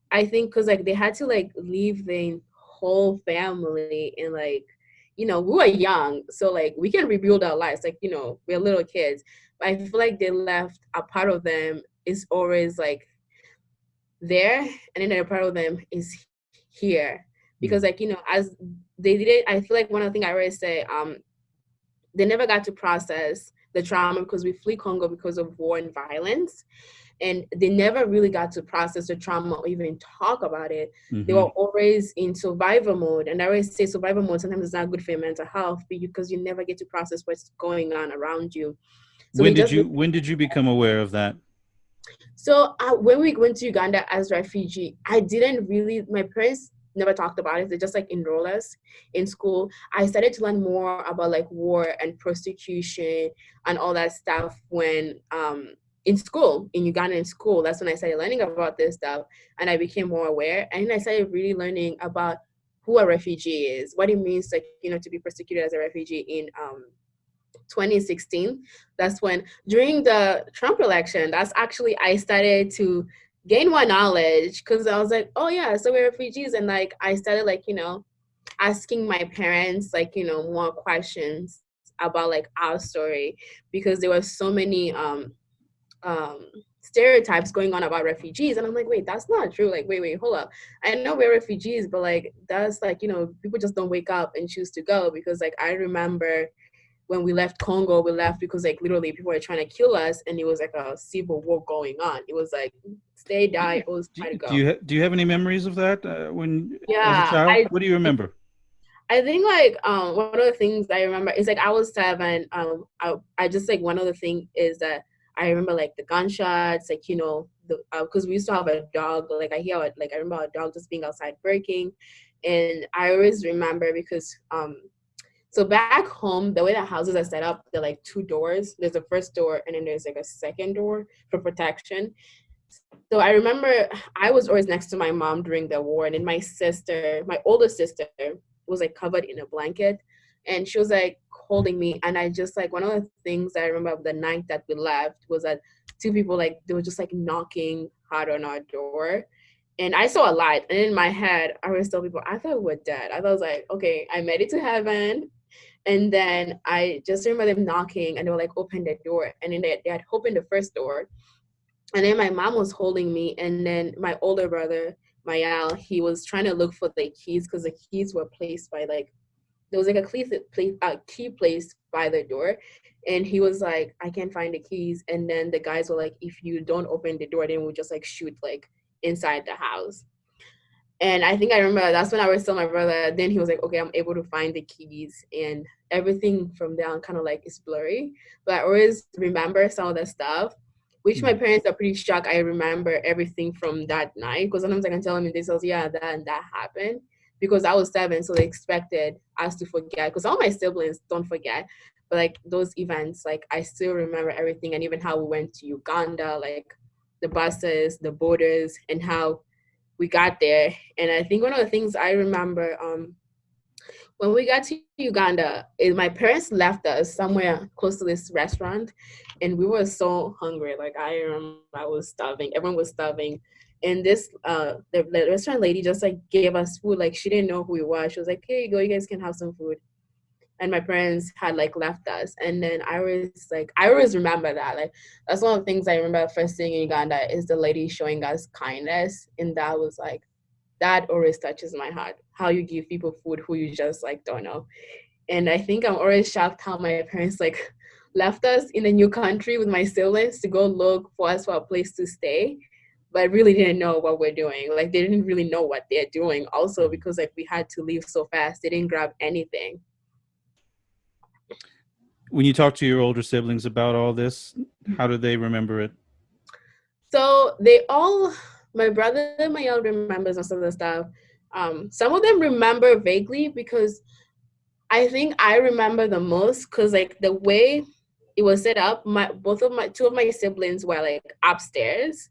I think because like they had to like leave the whole family and like we were young, so like we can rebuild our lives. Like we're little kids, but I feel like they left a part of them is always like there, and then a part of them is here because like as they did it. I feel like one of the things I always say, they never got to process the trauma because we flee Congo because of war and violence. And they never really got to process the trauma or even talk about it. Mm-hmm. They were always in survival mode. And I always say survival mode sometimes is not good for your mental health because you never get to process what's going on around you. So when did you become aware of that? So when we went to Uganda as refugee, my parents never talked about it. They just like enroll us in school. I started to learn more about like war and prostitution and all that stuff when in school, in Uganda in school. That's when I started learning about this stuff and I became more aware. And I started really learning about who a refugee is, what it means like, to be persecuted as a refugee in 2016. That's when during the Trump election, that's actually I started to gain more knowledge because I was like, oh yeah, so we're refugees. And like I started like, asking my parents like, more questions about like our story because there were so many stereotypes going on about refugees, and I'm like, wait, that's not true. Like wait, hold up, I know we're refugees, but like that's like people just don't wake up and choose to go. Because like I remember when we left Congo, we left because like literally people were trying to kill us, and it was like a civil war going on. It was like stay, die, always try to go. Do you have any memories of that when as a Yeah, child? What do you remember? I think like one of the things I remember is like I was 7. I just like one of the things is that I remember like the gunshots, like because we used to have a dog. Like I remember a dog just being outside barking, and I always remember because so back home the way the houses are set up, they're like 2 doors. There's a first door and then there's like a second door for protection. So I remember I was always next to my mom during the war, and then my older sister, was like covered in a blanket, and she was like holding me. And I just like one of the things I remember of the night that we left was that 2 people like they were just like knocking hard on our door, and I saw a light. And in my head, I always tell people I thought we were dead. I thought I was like, okay, I made it to heaven. And then I just remember them knocking, and they were like, open the door. And then they had opened the first door. And then my mom was holding me, and then my older brother, Mayal, he was trying to look for the keys because the keys were placed by like, there was like a key placed by the door. And he was like, I can't find the keys. And then the guys were like, if you don't open the door, then we'll just like shoot like inside the house. And I think I remember that's when I was telling my brother, then he was like, okay, I'm able to find the keys, and everything from there on kind of like is blurry. But I always remember some of the stuff, which my parents are pretty shocked. I remember everything from that night because sometimes I can tell them in details, yeah, that and that happened, because I was 7, so they expected us to forget. Because all my siblings don't forget, but like those events, like I still remember everything, and even how we went to Uganda, like the buses, the borders, and how we got there. And I think one of the things I remember when we got to Uganda is my parents left us somewhere close to this restaurant, and we were so hungry. Like I remember I was starving. Everyone was starving. And this the restaurant lady just like gave us food. Like she didn't know who we were. She was like, "Here you go, you guys can have some food." And my parents had like left us. And then I always remember that. Like that's one of the things I remember first seeing in Uganda is the lady showing us kindness. And that was like, that always touches my heart. How you give people food who you just like don't know. And I think I'm always shocked how my parents like left us in a new country with my siblings to go look for us for a place to stay. But I really didn't know what we're doing. Like they didn't really know what they're doing also, because like we had to leave so fast. They didn't grab anything. When you talk to your older siblings about all this, how do they remember it? So my brother and my elder remembers most of the stuff. Some of them remember vaguely because I think I remember the most because like the way it was set up, two of my siblings were like upstairs.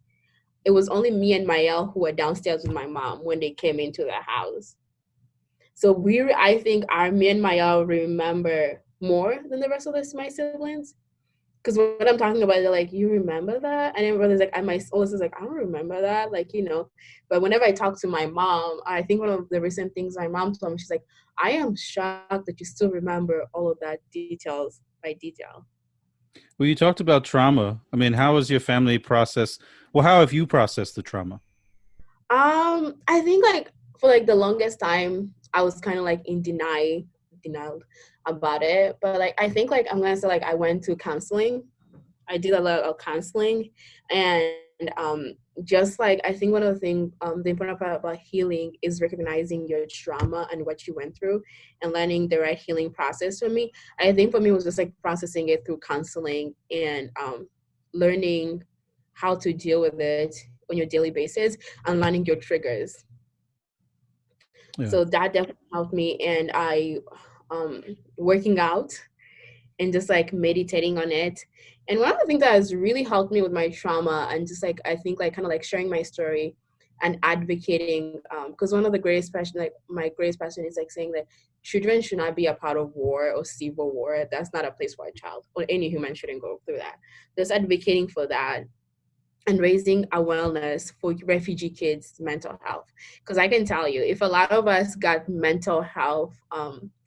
It was only me and Mael who were downstairs with my mom when they came into the house. So I think me and Mael remember more than the rest of my siblings. Because what I'm talking about, they're like, you remember that? And then brother's like, my oldest is like, I don't remember that. Like, but whenever I talk to my mom, I think one of the recent things my mom told me, she's like, I am shocked that you still remember all of that details by detail. Well, you talked about trauma. I mean, how has your family processed? Well, how have you processed the trauma? I think like for like the longest time, I was kind of like in denial about it. But like, I think like I'm gonna say like I went to counseling. I did a lot of counseling, and just like I think one of the things, the important part about healing is recognizing your trauma and what you went through, and learning the right healing process. For me, I think for me it was just like processing it through counseling and learning how to deal with it on your daily basis and learning your triggers. Yeah. So that definitely helped me, and I working out and just like meditating on it. And one of the things that has really helped me with my trauma and just like I think like kind of like sharing my story and advocating, because one of the greatest passion, like my greatest passion is like saying that children should not be a part of war or civil war. That's not a place for a child, or any human shouldn't go through that. Just advocating for that and raising awareness for refugee kids' mental health. Because I can tell you, if a lot of us got mental health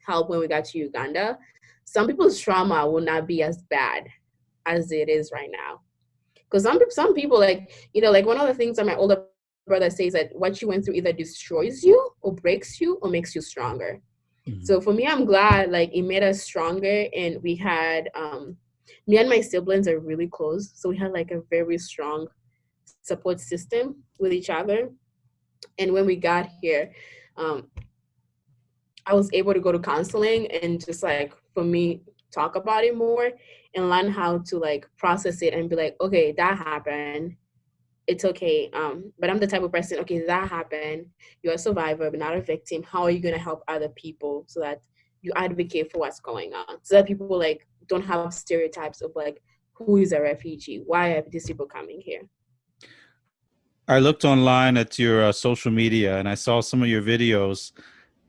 help when we got to Uganda, some people's trauma will not be as bad as it is right now. Because some people like, like one of the things that my older brother says that what you went through either destroys you or breaks you or makes you stronger. Mm-hmm. So for me, I'm glad like it made us stronger, and we had me and my siblings are really close. So we had like a very strong support system with each other. And when we got here, I was able to go to counseling and just like, for me, talk about it more and learn how to like process it and be like, okay, that happened. It's okay. But I'm the type of person, okay, that happened. You're a survivor, but not a victim. How are you going to help other people so that you advocate for what's going on? So that people like don't have stereotypes of like, who is a refugee? Why are these people coming here? I looked online at your social media and I saw some of your videos,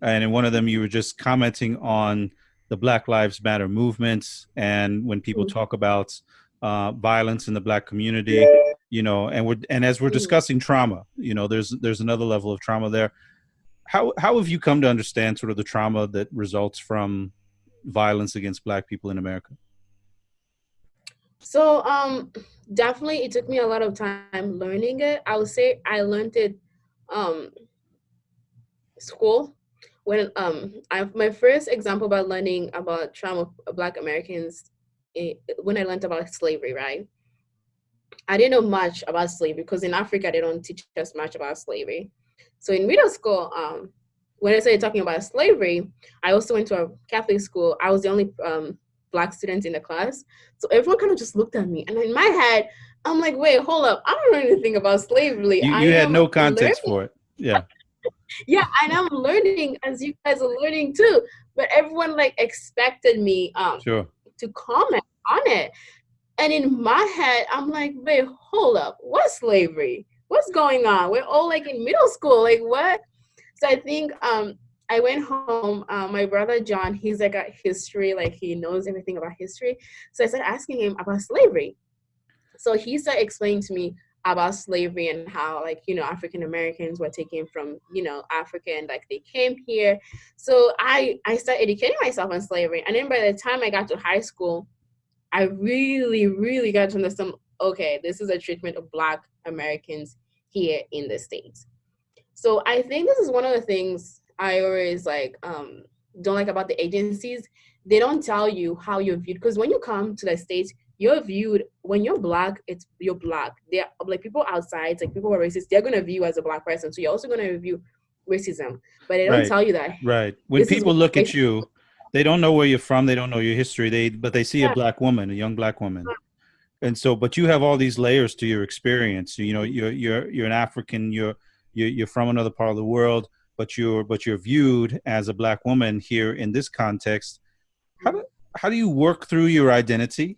and in one of them you were just commenting on the Black Lives Matter movement, and when people talk about violence in the Black community, and as we're discussing trauma, there's another level of trauma there. How have you come to understand sort of the trauma that results from violence against Black people in America? So definitely it took me a lot of time learning it. I would say I learned it school when my first example about learning about trauma of Black Americans, when I learned about slavery, right? I didn't know much about slavery because in Africa they don't teach us much about slavery. So in middle school, when I started talking about slavery, I also went to a Catholic school. I was the only Black student in the class. So everyone kind of just looked at me. And in my head, I'm like, wait, hold up. I don't know anything about slavery. You had no context for it. Yeah. Yeah, and I'm learning as you guys are learning too. But everyone like expected me Sure. to comment on it. And in my head, I'm like, wait, hold up. What's slavery? What's going on? We're all like in middle school. Like what? So I think I went home. My brother John, he's like a history, like he knows everything about history. So I started asking him about slavery. So he started explaining to me about slavery and how like, African Americans were taken from, Africa and like they came here. So I started educating myself on slavery. And then by the time I got to high school, I really, really got to understand, okay, this is a treatment of Black Americans here in the States. So I think this is one of the things I always like don't like about the agencies. They don't tell you how you're viewed, because when you come to the States, you're viewed, when you're Black, you're Black. They're like people outside, like people who are racist, they're gonna view you as a Black person. So you're also gonna view racism. But they don't tell you that. Right. When people look at you, they don't know where you're from, they don't know your history, but they see a Black woman, a young Black woman. And so, but you have all these layers to your experience. You're an African, you're from another part of the world. but you're viewed as a Black woman here in this context. How do how do you work through your identity?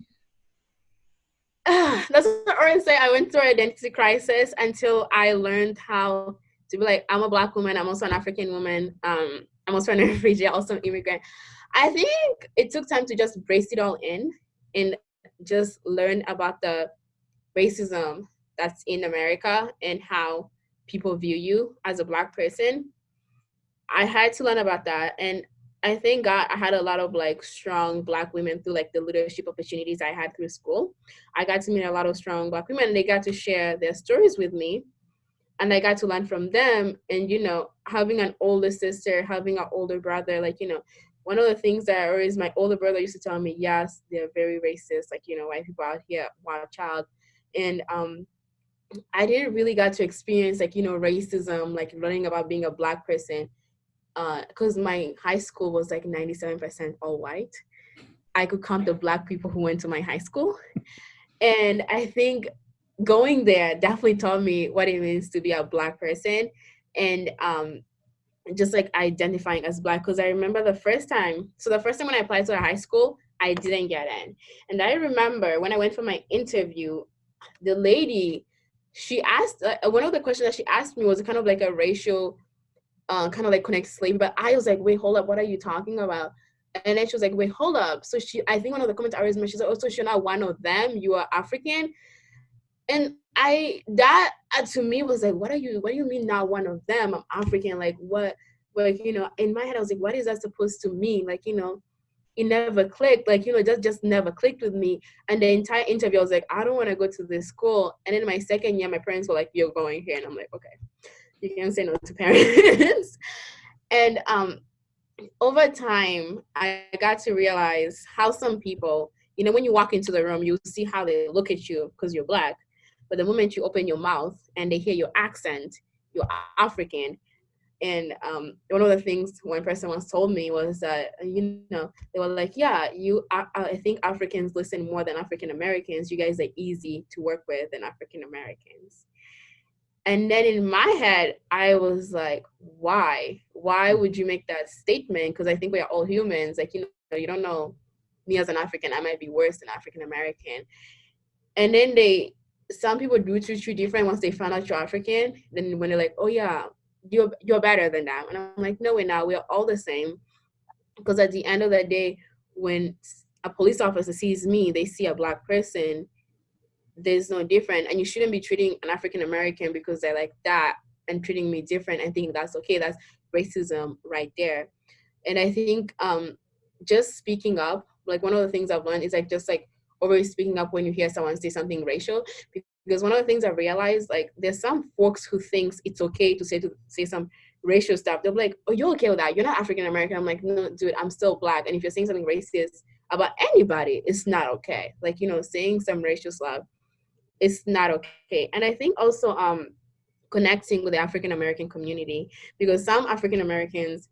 That's what I always say. I went through an identity crisis until I learned how to be like, I'm a Black woman. I'm also an African woman. I'm also an refugee, also an immigrant. I think it took time to just brace it all in and just learn about the racism that's in America and how people view you as a Black person. I had to learn about that. And I thank God I had a lot of like strong Black women through like the leadership opportunities I had through school. I got to meet a lot of strong Black women and they got to share their stories with me. And I got to learn from them. And, having an older sister, having an older brother, one of the things that always my older brother used to tell me, yes, they're very racist, white people out here, wild child. And I didn't really got to experience racism, learning about being a Black person because my high school was 97% all white. I could count the Black people who went to my high school. And I think going there definitely taught me what it means to be a Black person and just identifying as Black. Because I remember the first time when I applied to a high school, I didn't get in. And I remember when I went for my interview, the lady, she asked, one of the questions that she asked me was kind of like a racial connect slave, but I was like, wait, hold up, what are you talking about? And then she was like, wait, hold up. So I think one of the comments I was mentioned, she said, oh, so you're not one of them, you are African. And that to me was like, what do you mean not one of them? I'm African, what, in my head, I was like, what is that supposed to mean? It never clicked, just never clicked with me. And the entire interview, I was like, I don't want to go to this school. And then my second year, my parents were like, you're going here. And I'm like, okay. You can't say no to parents. And over time, I got to realize how some people, when you walk into the room, you see how they look at you because you're Black. But the moment you open your mouth and they hear your accent, you're African. And one of the things one person once told me was that, they were like, yeah, I think Africans listen more than African Americans. You guys are easy to work with than African Americans. And then in my head, I was like, why? Why would you make that statement? Because I think we are all humans. You don't know me as an African, I might be worse than African American. And then some people do treat you different once they find out you're African. Then when they're like, oh yeah, you're better than that. And I'm like, no, we're not. We're all the same. Because at the end of the day, when a police officer sees me, they see a Black person, there's no different. And you shouldn't be treating an African American because they're like that and treating me different and think that's okay. That's racism right there. And I think just speaking up, one of the things I've learned is always speaking up when you hear someone say something racial. Because one of the things I realized, there's some folks who thinks it's okay to say some racial stuff. They'll be like, oh, you're okay with that? You're not African American. I'm like, no, dude, I'm still Black. And if you're saying something racist about anybody, it's not okay. Saying some racial stuff, it's not okay. And I think also connecting with the African American community, because some African Americans,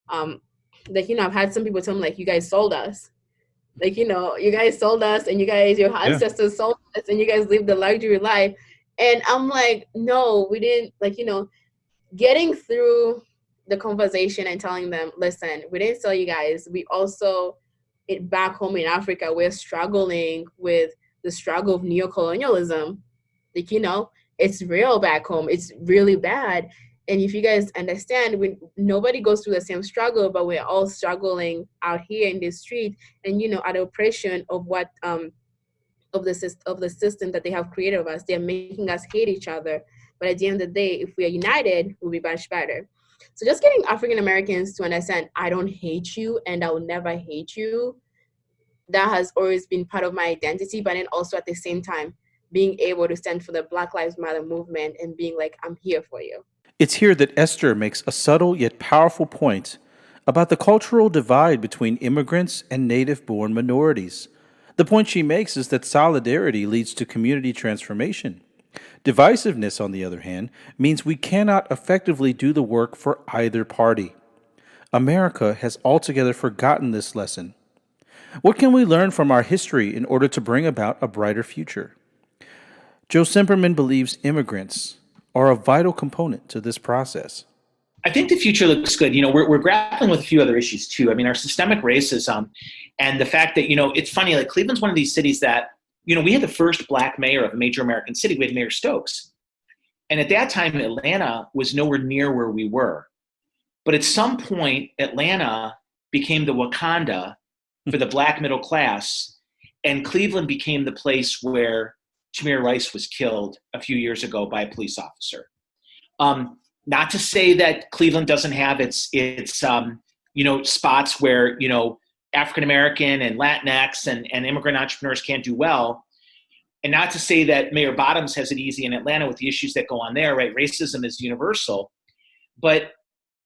I've had some people tell me you guys sold us. You guys sold us and your ancestors sold us and you guys lived the luxury life. And I'm like, no, we didn't, getting through the conversation and telling them, listen, we didn't sell you guys. We also, back home in Africa, we're struggling with the struggle of neocolonialism. It's real back home. It's really bad. And if you guys understand, nobody goes through the same struggle, but we're all struggling out here in the street and, at the oppression of what, of the system that they have created of us. They're making us hate each other. But at the end of the day, if we are united, we'll be much better. So just getting African Americans to understand, I don't hate you and I will never hate you. That has always been part of my identity, but then also at the same time, being able to stand for the Black Lives Matter movement and being like, I'm here for you. It's here that Esther makes a subtle yet powerful point about the cultural divide between immigrants and native-born minorities. The point she makes is that solidarity leads to community transformation. Divisiveness, on the other hand, means we cannot effectively do the work for either party. America has altogether forgotten this lesson. What can we learn from our history in order to bring about a brighter future? Joe Simperman believes immigrants are a vital component to this process. I think the future looks good. We're grappling with a few other issues too. I mean, our systemic racism and the fact that, it's funny, like Cleveland's one of these cities that, we had the first Black mayor of a major American city. We had Mayor Stokes. And at that time, Atlanta was nowhere near where we were. But at some point, Atlanta became the Wakanda for the Black middle class. And Cleveland became the place where Tamir Rice was killed a few years ago by a police officer. Not to say that Cleveland doesn't have its spots where, African-American and Latinx and immigrant entrepreneurs can't do well. And not to say that Mayor Bottoms has it easy in Atlanta with the issues that go on there, right? Racism is universal. But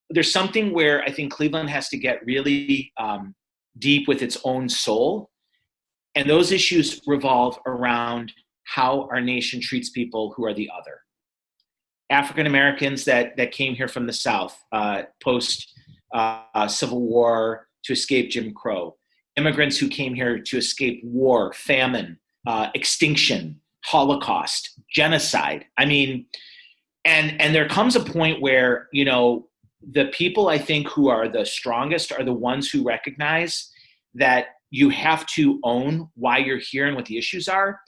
there's something where I think Cleveland has to get really deep with its own soul. And those issues revolve around how our nation treats people who are the other. African Americans that came here from the South post Civil War to escape Jim Crow. Immigrants who came here to escape war, famine, extinction, Holocaust, genocide. I mean, and there comes a point where, the people I think who are the strongest are the ones who recognize that you have to own why you're here and what the issues are.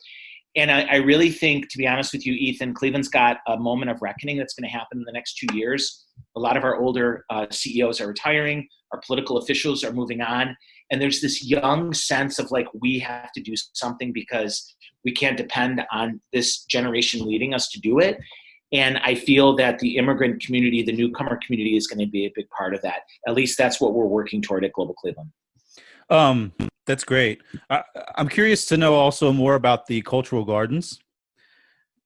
And I really think, to be honest with you, Ethan, Cleveland's got a moment of reckoning that's going to happen in the next 2 years. A lot of our older CEOs are retiring. Our political officials are moving on. And there's this young sense of like, we have to do something because we can't depend on this generation leading us to do it. And I feel that the immigrant community, the newcomer community is going to be a big part of that. At least that's what we're working toward at Global Cleveland. That's great. I'm curious to know also more about the cultural gardens.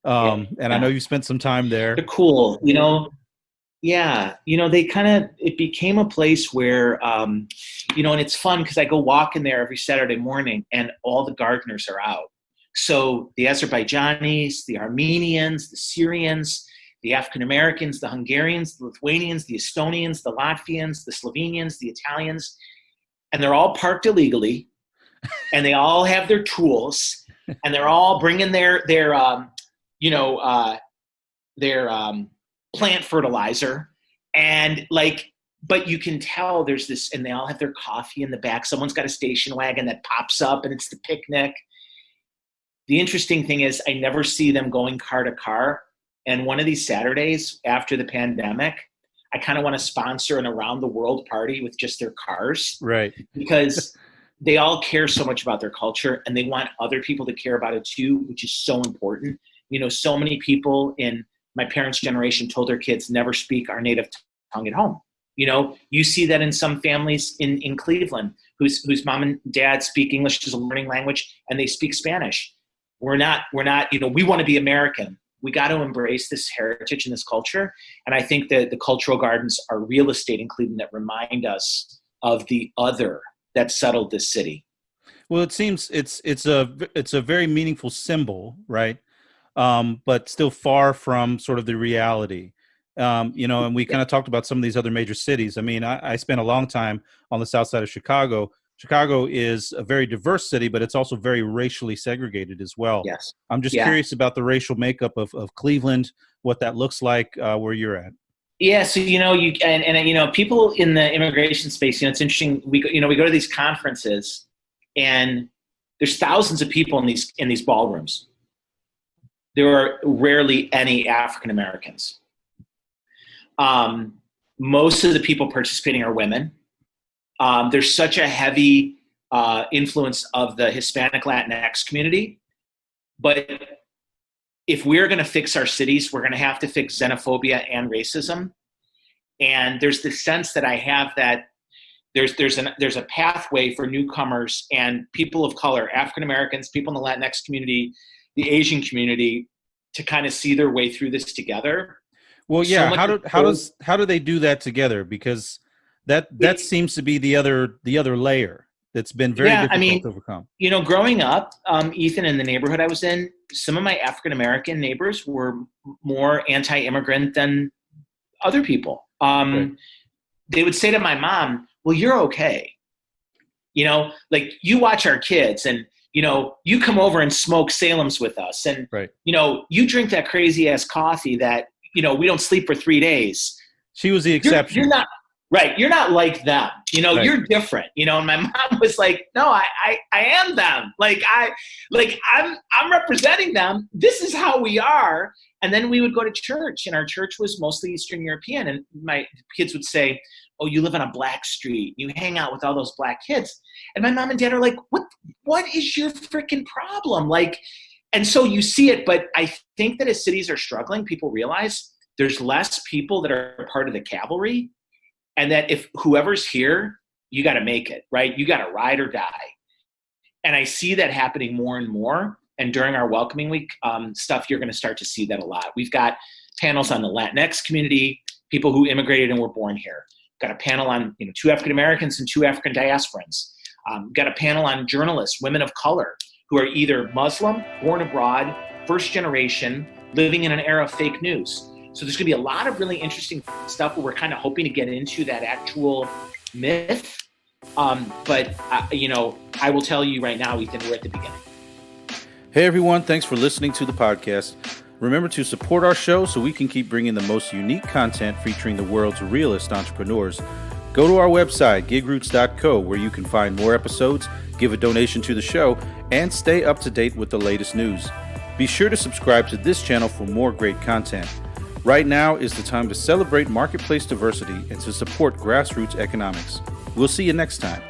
I know you spent some time there. They're cool, Yeah, it became a place where, and it's fun because I go walk in there every Saturday morning and all the gardeners are out. So the Azerbaijanis, the Armenians, the Syrians, the African-Americans, the Hungarians, the Lithuanians, the Estonians, the Latvians, the Slovenians, the Italians, and they're all parked illegally and they all have their tools and they're all bringing their plant fertilizer and but you can tell there's this, and they all have their coffee in the back. Someone's got a station wagon that pops up and it's the picnic. The interesting thing is I never see them going car to car. And one of these Saturdays after the pandemic, I kind of want to sponsor an around the world party with just their cars. Right. Because they all care so much about their culture and they want other people to care about it too, which is so important. So many people in my parents' generation told their kids never speak our native tongue at home. You see that in some families in Cleveland whose mom and dad speak English as a learning language and they speak Spanish. We're not, we want to be American. We got to embrace this heritage and this culture. And I think that the cultural gardens are real estate in Cleveland that remind us of the other that settled this city. Well, it seems it's a very meaningful symbol, right? But still far from sort of the reality. And we kind of talked about some of these other major cities. I mean, I spent a long time on the south side of Chicago. Chicago is a very diverse city, but it's also very racially segregated as well. Yes. I'm just curious about the racial makeup of Cleveland, what that looks like where you're at. Yeah, so people in the immigration space, it's interesting. We go to these conferences, and there's thousands of people in these ballrooms. There are rarely any African Americans. Most of the people participating are women. There's such a heavy influence of the Hispanic Latinx community. But if we're going to fix our cities, we're going to have to fix xenophobia and racism. And there's this sense that I have that there's a pathway for newcomers and people of color, African Americans, people in the Latinx community, the Asian community, to kind of see their way through this together. Well, yeah. How do they do that together? Because that seems to be the other layer that's been very difficult to overcome. Growing up, Ethan, in the neighborhood I was in, some of my African American neighbors were more anti-immigrant than other people. Right. They would say to my mom, "Well, you're okay. You watch our kids and you come over and smoke Salem's with us, and right. You drink that crazy ass coffee that we don't sleep for 3 days. She was the exception. You're not right. You're not like them. Right. You're different. And my mom was like, no, I am them. I'm representing them. This is how we are. And then we would go to church, and our church was mostly Eastern European. And my kids would say, oh, you live on a black street. You hang out with all those black kids. And my mom and dad are like, what is your freaking problem? And so you see it, but I think that as cities are struggling, people realize there's less people that are part of the cavalry, and that if whoever's here, you got to make it, right? You got to ride or die. And I see that happening more and more. And during our welcoming week stuff, you're going to start to see that a lot. We've got panels on the Latinx community, people who immigrated and were born here. Got a panel on 2 African Americans and 2 African diasporans. Got a panel on journalists, women of color, who are either Muslim, born abroad, first generation, living in an era of fake news. So there's going to be a lot of really interesting stuff where we're kind of hoping to get into that actual myth. But I will tell you right now, Ethan, we're at the beginning. Hey everyone, thanks for listening to the podcast. Remember to support our show so we can keep bringing the most unique content featuring the world's realest entrepreneurs. Go to our website, GigRoots.co, where you can find more episodes, give a donation to the show, and stay up to date with the latest news. Be sure to subscribe to this channel for more great content. Right now is the time to celebrate marketplace diversity and to support grassroots economics. We'll see you next time.